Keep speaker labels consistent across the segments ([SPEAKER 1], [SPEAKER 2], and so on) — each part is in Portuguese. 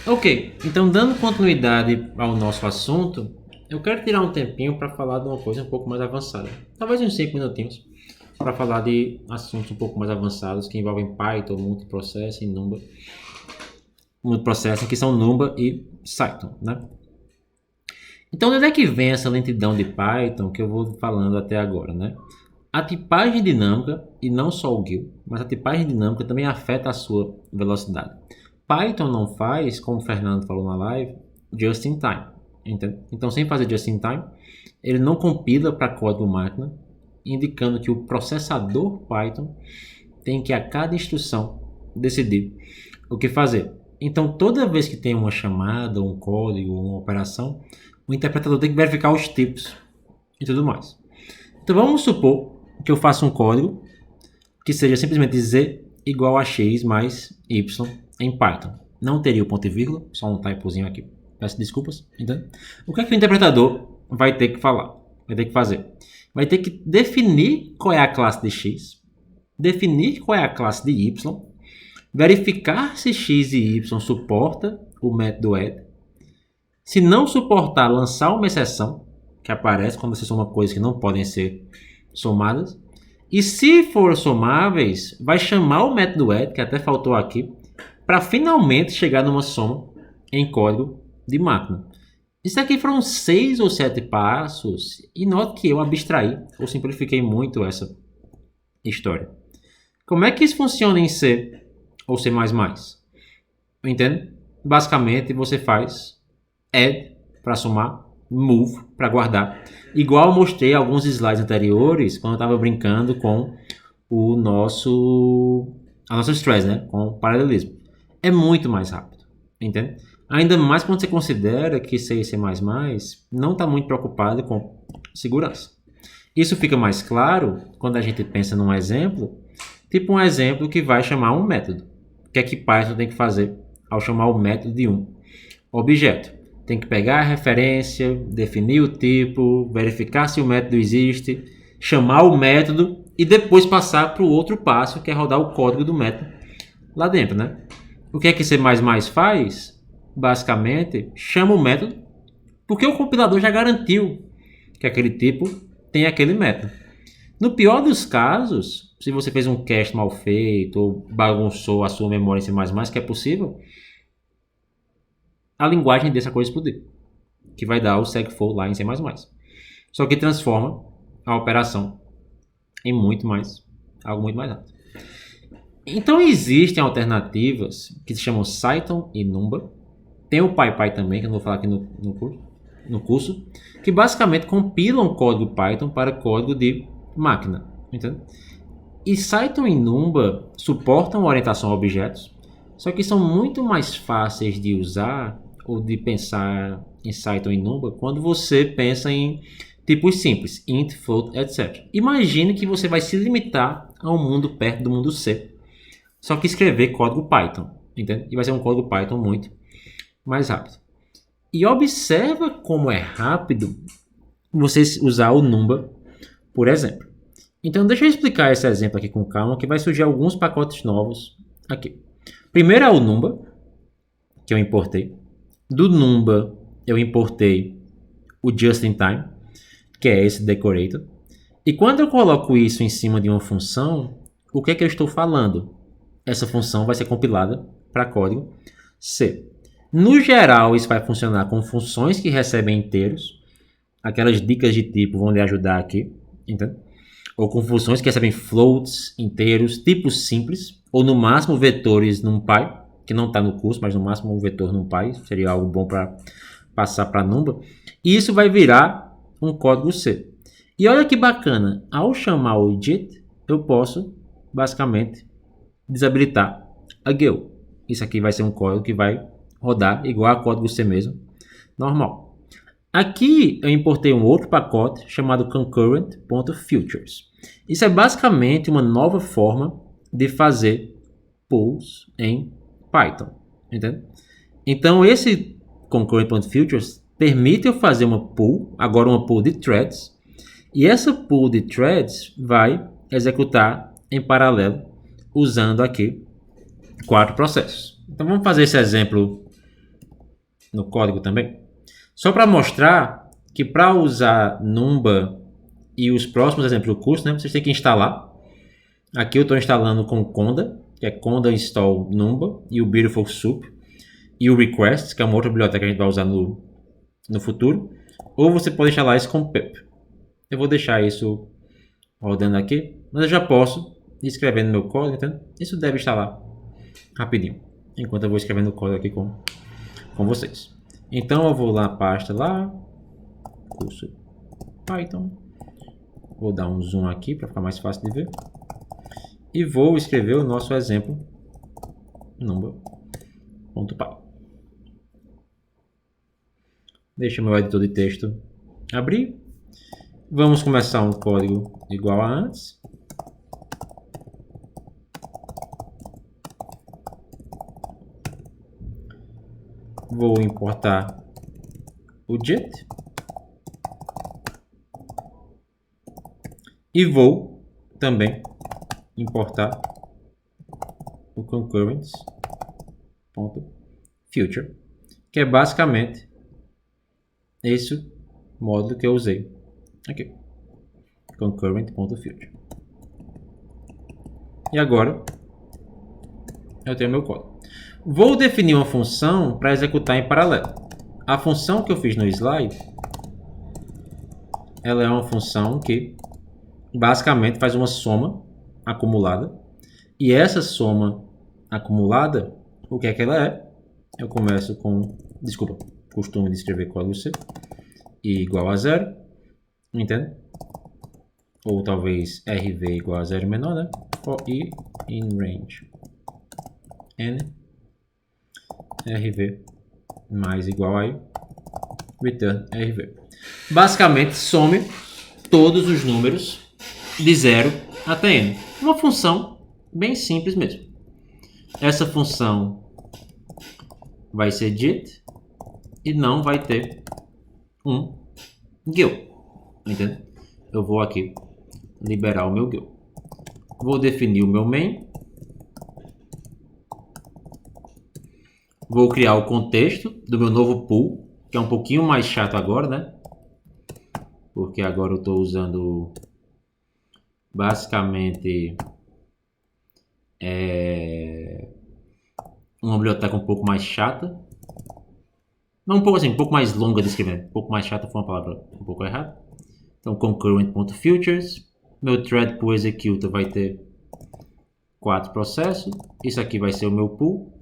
[SPEAKER 1] Ok, então dando continuidade ao nosso assunto, eu quero tirar um tempinho para falar de uma coisa um pouco mais avançada. Talvez uns 5 minutinhos para falar de assuntos um pouco mais avançados que envolvem Python, multiprocessing, Numba, multiprocessing, que são Numba e Cython, né? Então, de onde é que vem essa lentidão de Python que eu vou falando até agora, né? A tipagem dinâmica, e não só o GIL, mas a tipagem dinâmica também afeta a sua velocidade. Python não faz, como o Fernando falou na live, just in time. Entende? Então, sem fazer just in time, ele não compila para código máquina, indicando que o processador Python tem que a cada instrução decidir o que fazer. Então, toda vez que tem uma chamada, um código, uma operação, o interpretador tem que verificar os tipos e tudo mais. Então, vamos supor que eu faça um código que seja simplesmente z igual a x mais y em Python. Não teria o ponto e vírgula, só um typozinho aqui. Peço desculpas. Então, o que é que o interpretador vai ter que falar? Vai ter que fazer? Vai ter que definir qual é a classe de x, definir qual é a classe de y, verificar se x e y suporta o método add. Se não suportar, lançar uma exceção, que aparece quando você soma coisas que não podem ser somadas. E se for somáveis, vai chamar o método add, que até faltou aqui, para finalmente chegar numa soma em código de máquina. Isso aqui foram 6 ou 7 passos, e note que eu abstraí ou simplifiquei muito essa história. Como é que isso funciona em C ou C++? Entende? Basicamente, você faz add para somar, move para guardar. Igual eu mostrei alguns slides anteriores, quando eu estava brincando com a nossa stress, né? Com o paralelismo. É muito mais rápido, entende? Ainda mais quando você considera que C e C++ não está muito preocupado com segurança. Isso fica mais claro quando a gente pensa num exemplo, tipo um exemplo que vai chamar um método. O que é que Python tem que fazer ao chamar o método de um objeto? Tem que pegar a referência, definir o tipo, verificar se o método existe, chamar o método e depois passar para o outro passo, que é rodar o código do método lá dentro, né? O que é que C++ faz? Basicamente, chama o método, porque o compilador já garantiu que aquele tipo tem aquele método. No pior dos casos, se você fez um cache mal feito ou bagunçou a sua memória em C++, que é possível, a linguagem deixa a coisa explodir, que vai dar o segfault lá em C++. Só que transforma a operação em algo muito mais rápido. Então existem alternativas que se chamam Cython e Numba. Tem o PyPy também, que eu não vou falar aqui no curso, que basicamente compilam código Python para código de máquina. Entende? E Cython e Numba suportam orientação a objetos, só que são muito mais fáceis de usar ou de pensar em Cython e Numba quando você pensa em tipos simples, int, float, etc. Imagine que você vai se limitar a um mundo perto do mundo C, só que escrever código Python, entende? E vai ser um código Python muito mais rápido. E observa como é rápido você usar o Numba, por exemplo. Então deixa eu explicar esse exemplo aqui com calma, que vai surgir alguns pacotes novos aqui. Primeiro é o Numba, que eu importei. Do Numba eu importei o Just in Time, que é esse decorator. E quando eu coloco isso em cima de uma função, o que é que eu estou falando? Essa função vai ser compilada para código C. No geral, isso vai funcionar com funções que recebem inteiros. Aquelas dicas de tipo vão lhe ajudar aqui, entende? Ou com funções que recebem floats, inteiros, tipos simples, ou no máximo vetores NumPy, que não está no curso, mas no máximo um vetor NumPy, seria algo bom para passar para Numba. E isso vai virar um código C. E olha que bacana, ao chamar o JIT, eu posso basicamente desabilitar a GIL. Isso aqui vai ser um código que vai rodar igual a código C mesmo, normal. Aqui eu importei um outro pacote chamado concurrent.futures. Isso é basicamente uma nova forma de fazer pulls em Python, entende? Então esse concurrent.futures permite eu fazer uma pull, agora uma pull de threads, e essa pull de threads vai executar em paralelo usando aqui 4 processos. Então vamos fazer esse exemplo no código também. Só para mostrar que para usar Numba e os próximos exemplos do curso, né, vocês têm que instalar. Aqui eu estou instalando com Conda, que é Conda install Numba, e o Beautiful Soup, e o Request, que é uma outra biblioteca que a gente vai usar no futuro. Ou você pode instalar isso com pip. Eu vou deixar isso rodando aqui, mas eu já posso ir escrevendo meu código, então isso deve instalar rapidinho, enquanto eu vou escrevendo o código aqui com vocês. Então eu vou lá na pasta lá, curso Python, vou dar um zoom aqui para ficar mais fácil de ver, e vou escrever o nosso exemplo number.py. Deixa meu editor de texto abrir. Vamos começar um código igual a antes. Vou importar o JIT. E vou também importar o concurrents.future, que é basicamente esse módulo que eu usei aqui, concurrent.future. E agora eu tenho meu código. Vou definir uma função para executar em paralelo. A função que eu fiz no slide, ela é uma função que basicamente faz uma soma acumulada. E essa soma acumulada, o que é que ela é? Eu começo com, costume de escrever código C, i igual a 0, entende? Ou talvez rv igual a 0 menor, né? For i in range n, rv mais igual a i, return rv. Basicamente, some todos os números de 0 até n. Uma função bem simples mesmo. Essa função vai ser JIT e não vai ter um GIL. Entende? Eu vou aqui liberar o meu GIL. Vou definir o meu main. Vou criar o contexto do meu novo pool, que é um pouquinho mais chato agora, né? Porque agora eu estou usando basicamente uma biblioteca um pouco mais chata. Não um pouco assim, um pouco mais longa de escrever. Um pouco mais chata foi uma palavra um pouco errada. Então, concurrent.futures. Meu thread pool executor vai ter 4 processos. Isso aqui vai ser o meu pool.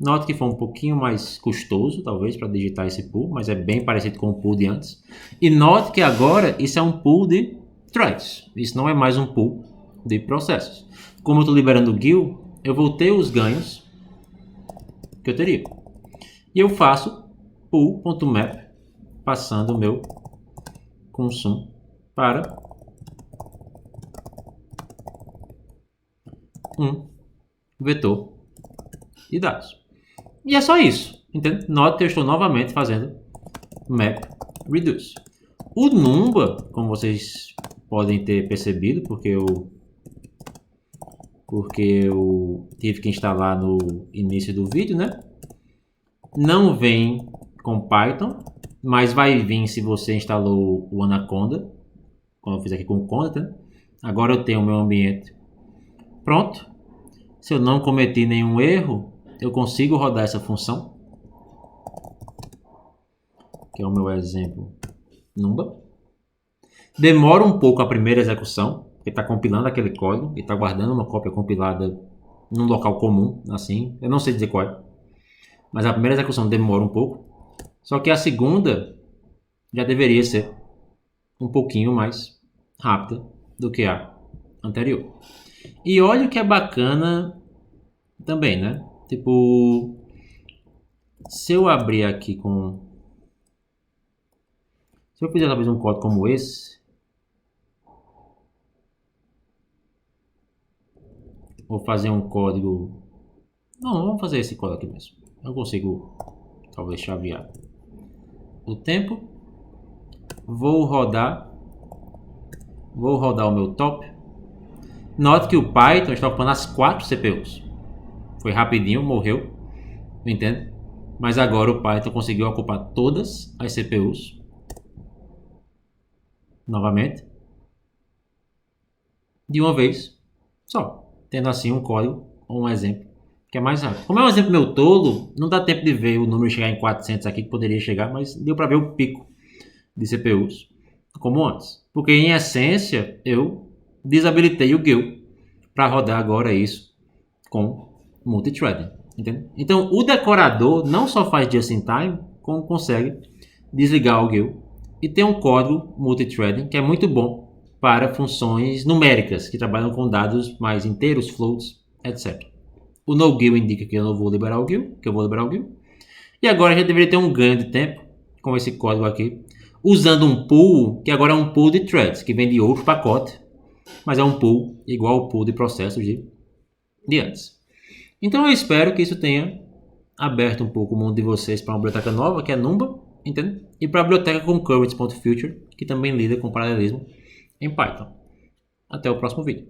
[SPEAKER 1] Note que foi um pouquinho mais custoso, talvez, para digitar esse pool, mas é bem parecido com o pool de antes. E note que agora isso é um pool de threads. Isso não é mais um pool de processos. Como eu estou liberando o GIL, eu vou ter os ganhos que eu teria. E eu faço pool.map passando o meu consumo para um vetor de dados. E é só isso, entende? Note que eu estou novamente fazendo map reduce. O Numba, como vocês podem ter percebido, porque eu tive que instalar no início do vídeo, né? Não vem com Python, mas vai vir se você instalou o Anaconda, como eu fiz aqui com o Conda, né? Agora eu tenho o meu ambiente pronto. Se eu não cometi nenhum erro, eu consigo rodar essa função, que é o meu exemplo Numba. Demora um pouco a primeira execução, porque está compilando aquele código e está guardando uma cópia compilada num local comum, assim, eu não sei dizer qual é, mas a primeira execução demora um pouco, só que a segunda já deveria ser um pouquinho mais rápida do que a anterior. E olha o que é bacana também, né? Tipo, se eu abrir aqui com... Se eu fizer talvez um código como esse, vou fazer um código... Não, vamos fazer esse código aqui mesmo. Eu consigo talvez chavear o tempo. Vou rodar o meu top. Note que o Python está ocupando as 4 CPUs. Foi rapidinho, morreu. Entende? Mas agora o Python conseguiu ocupar todas as CPUs. Novamente. De uma vez só. Tendo assim um código ou um exemplo que é mais rápido. Como é um exemplo meu tolo, não dá tempo de ver o número chegar em 400 aqui, que poderia chegar, mas deu para ver o pico de CPUs como antes. Porque em essência eu desabilitei o GUI para rodar agora isso com multithreading. Entende? Então o decorador não só faz just in time, como consegue desligar o GUI e tem um código multithreading que é muito bom para funções numéricas que trabalham com dados mais inteiros, floats, etc. O no-GUI indica que eu não vou liberar o GUI, que eu vou liberar o GUI. E agora já deveria ter um ganho de tempo com esse código aqui, usando um pool, que agora é um pool de threads, que vem de outro pacote, mas é um pool igual ao pool de processos de antes. Então eu espero que isso tenha aberto um pouco o mundo de vocês para uma biblioteca nova, que é Numba, entende? E para a biblioteca concurrents.future, que também lida com paralelismo em Python. Até o próximo vídeo.